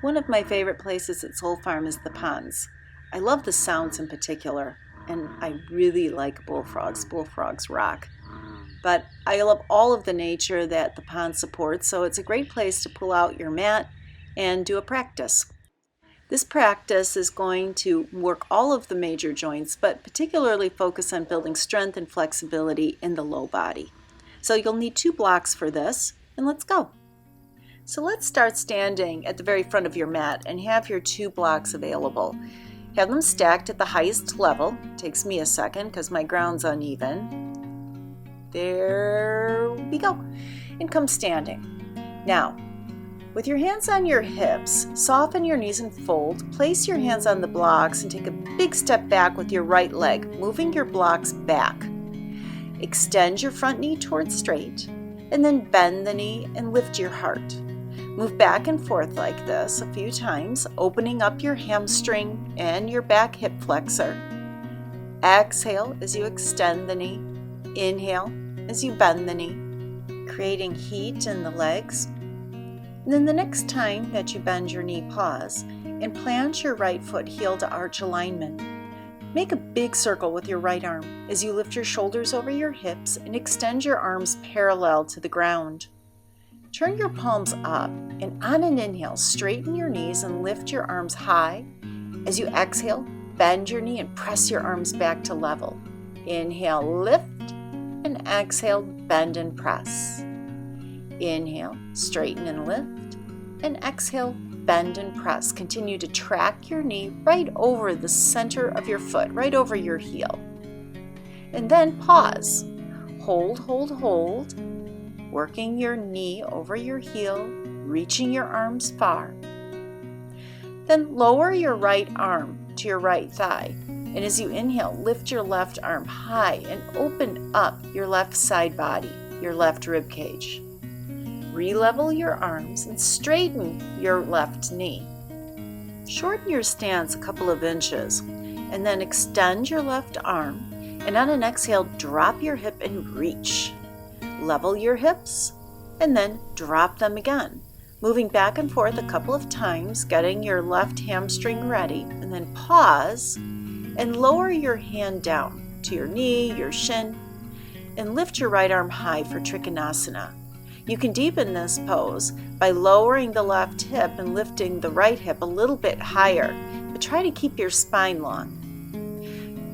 One of my favorite places at Soul Farm is the ponds. I love the sounds in particular, and I really like bullfrogs. Bullfrogs rock. But I love all of the nature that the pond supports, so it's a great place to pull out your mat and do a practice. This practice is going to work all of the major joints, but particularly focus on building strength and flexibility in the low body. So you'll need 2 blocks for this, and let's go. So let's start standing at the very front of your mat and have your 2 blocks available. Have them stacked at the highest level. It takes me a second because my ground's uneven. There we go. And come standing. Now, with your hands on your hips, soften your knees and fold. Place your hands on the blocks and take a big step back with your right leg, moving your blocks back. Extend your front knee towards straight, and then bend the knee and lift your heart. Move back and forth like this a few times, opening up your hamstring and your back hip flexor. Exhale as you extend the knee. Inhale as you bend the knee, creating heat in the legs. And then the next time that you bend your knee, pause and plant your right foot heel to arch alignment. Make a big circle with your right arm as you lift your shoulders over your hips and extend your arms parallel to the ground. Turn your palms up and on an inhale, straighten your knees and lift your arms high. As you exhale, bend your knee and press your arms back to level. Inhale, lift, and exhale, bend and press. Inhale, straighten and lift, and exhale, bend and press. Continue to track your knee right over the center of your foot, right over your heel. And then pause. Hold, hold, hold. Working your knee over your heel, reaching your arms far. Then lower your right arm to your right thigh. And as you inhale, lift your left arm high and open up your left side body, your left rib cage. Re-level your arms and straighten your left knee. Shorten your stance a couple of inches and then extend your left arm, and on an exhale, drop your hip and reach. Level your hips and then drop them again, moving back and forth a couple of times, getting your left hamstring ready, and then pause and lower your hand down to your knee, your shin, and lift your right arm high for Trikonasana. You can deepen this pose by lowering the left hip and lifting the right hip a little bit higher, but try to keep your spine long.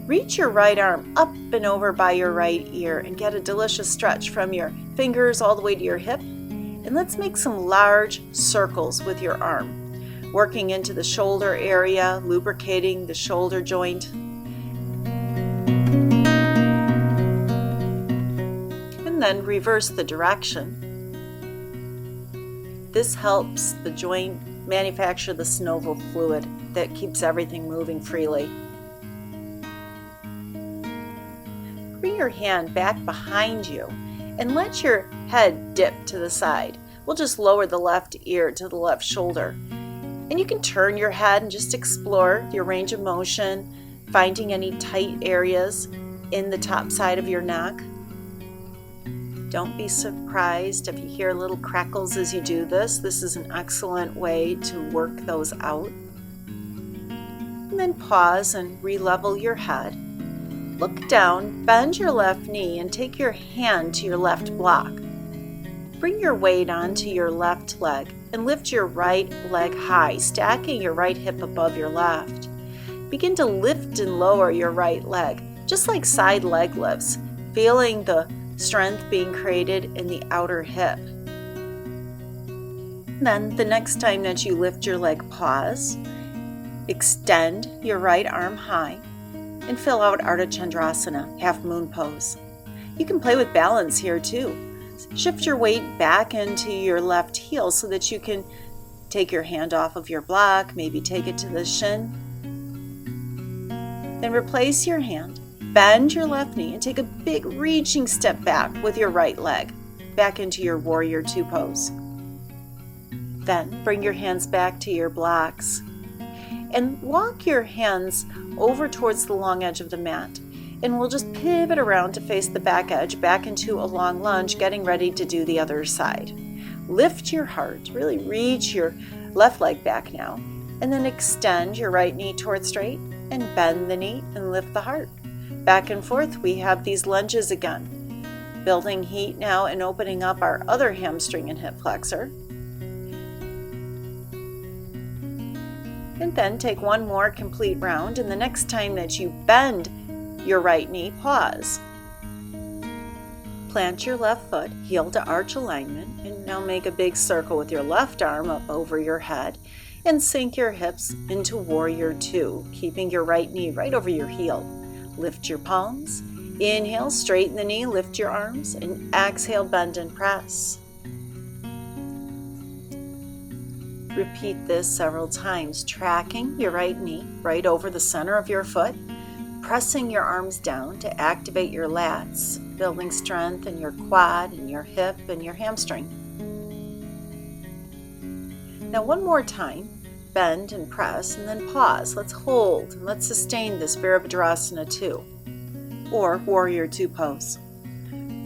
Reach your right arm up and over by your right ear and get a delicious stretch from your fingers all the way to your hip. And let's make some large circles with your arm, working into the shoulder area, lubricating the shoulder joint. And then reverse the direction. This helps the joint manufacture the synovial fluid that keeps everything moving freely. Bring your hand back behind you and let your head dip to the side. We'll just lower the left ear to the left shoulder. And you can turn your head and just explore your range of motion, finding any tight areas in the top side of your neck. Don't be surprised if you hear little crackles as you do this. This is an excellent way to work those out. And then pause and re-level your head. Look down, bend your left knee, and take your hand to your left block. Bring your weight onto your left leg and lift your right leg high, stacking your right hip above your left. Begin to lift and lower your right leg, just like side leg lifts, feeling the strength being created in the outer hip. Then the next time that you lift your leg, pause, extend your right arm high, and fill out Ardha Chandrasana, half moon pose. You can play with balance here too. Shift your weight back into your left heel so that you can take your hand off of your block, maybe take it to the shin. Then replace your hand. Bend your left knee and take a big reaching step back with your right leg, back into your Warrior Two pose. Then bring your hands back to your blocks and walk your hands over towards the long edge of the mat. And we'll just pivot around to face the back edge, back into a long lunge, getting ready to do the other side. Lift your heart, really reach your left leg back now, and then extend your right knee towards straight and bend the knee and lift the heart. Back and forth, we have these lunges again. Building heat now and opening up our other hamstring and hip flexor. And then take one more complete round, and the next time that you bend your right knee, pause. Plant your left foot, heel to arch alignment, and now make a big circle with your left arm up over your head and sink your hips into Warrior Two, keeping your right knee right over your heel. Lift your palms. Inhale, straighten the knee, lift your arms, and exhale, bend and press. Repeat this several times, tracking your right knee right over the center of your foot, pressing your arms down to activate your lats, building strength in your quad and your hip and your hamstring. Now one more time, bend and press and then pause. Let's hold and let's sustain this Virabhadrasana 2 or Warrior 2 pose.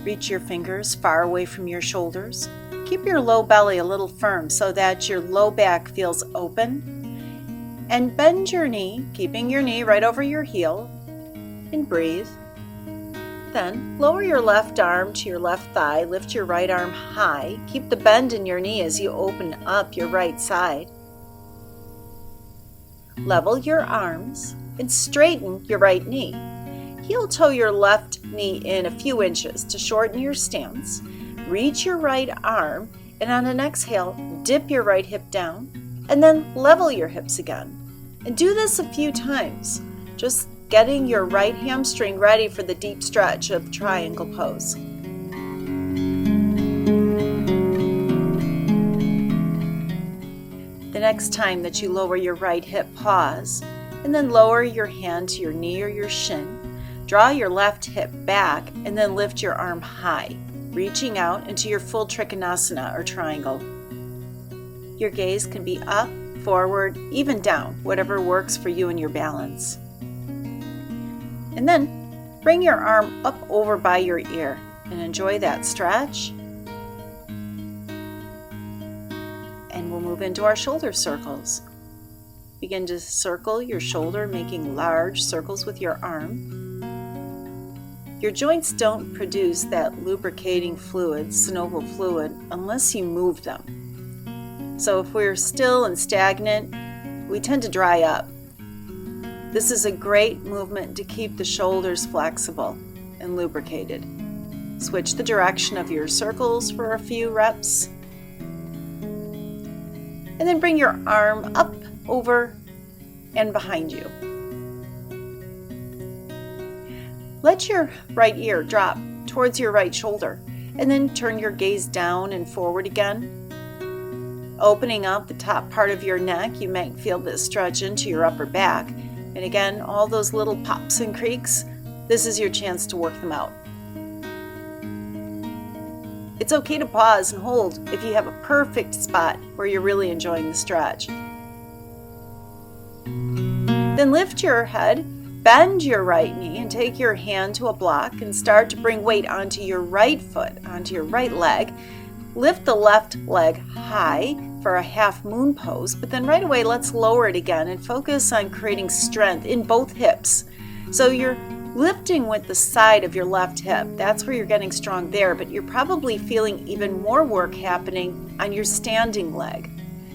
Reach your fingers far away from your shoulders. Keep your low belly a little firm so that your low back feels open. And bend your knee, keeping your knee right over your heel, and breathe. Then lower your left arm to your left thigh, lift your right arm high. Keep the bend in your knee as you open up your right side. Level your arms and straighten your right knee. Heel toe your left knee in a few inches to shorten your stance. Reach your right arm, and on an exhale, dip your right hip down, and then level your hips again. And do this a few times, just getting your right hamstring ready for the deep stretch of triangle pose. The next time that you lower your right hip, pause, and then lower your hand to your knee or your shin. Draw your left hip back, and then lift your arm high, reaching out into your full Trikonasana or triangle. Your gaze can be up, forward, even down, whatever works for you and your balance. And then bring your arm up over by your ear and enjoy that stretch. And we'll move into our shoulder circles. Begin to circle your shoulder, making large circles with your arm. Your joints don't produce that lubricating fluid, synovial fluid, unless you move them. So if we're still and stagnant, we tend to dry up. This is a great movement to keep the shoulders flexible and lubricated. Switch the direction of your circles for a few reps. And then bring your arm up, over, and behind you. Let your right ear drop towards your right shoulder, and then turn your gaze down and forward again. Opening up the top part of your neck, you might feel this stretch into your upper back. And again, all those little pops and creaks, this is your chance to work them out. It's okay to pause and hold if you have a perfect spot where you're really enjoying the stretch. Then lift your head, bend your right knee, and take your hand to a block and start to bring weight onto your right foot, onto your right leg. Lift the left leg high for a half moon pose, but then right away let's lower it again and focus on creating strength in both hips. So you're lifting with the side of your left hip. That's where you're getting strong there, but you're probably feeling even more work happening on your standing leg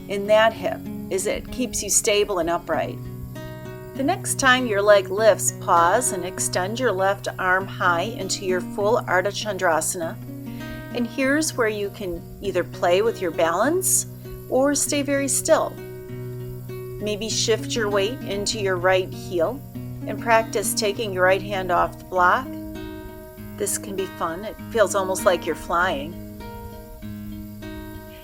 in that hip as it keeps you stable and upright. The next time your leg lifts, pause and extend your left arm high into your full Ardha Chandrasana. And here's where you can either play with your balance or stay very still. Maybe shift your weight into your right heel and practice taking your right hand off the block. This can be fun. It feels almost like you're flying.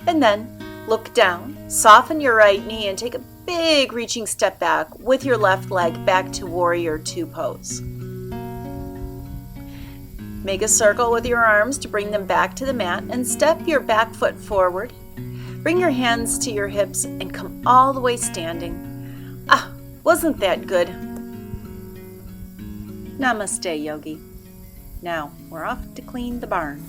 And then look down, soften your right knee, and take a big reaching step back with your left leg back to Warrior 2 pose. Make a circle with your arms to bring them back to the mat and step your back foot forward. Bring your hands to your hips and come all the way standing. Wasn't that good? Namaste, yogi. Now we're off to clean the barn.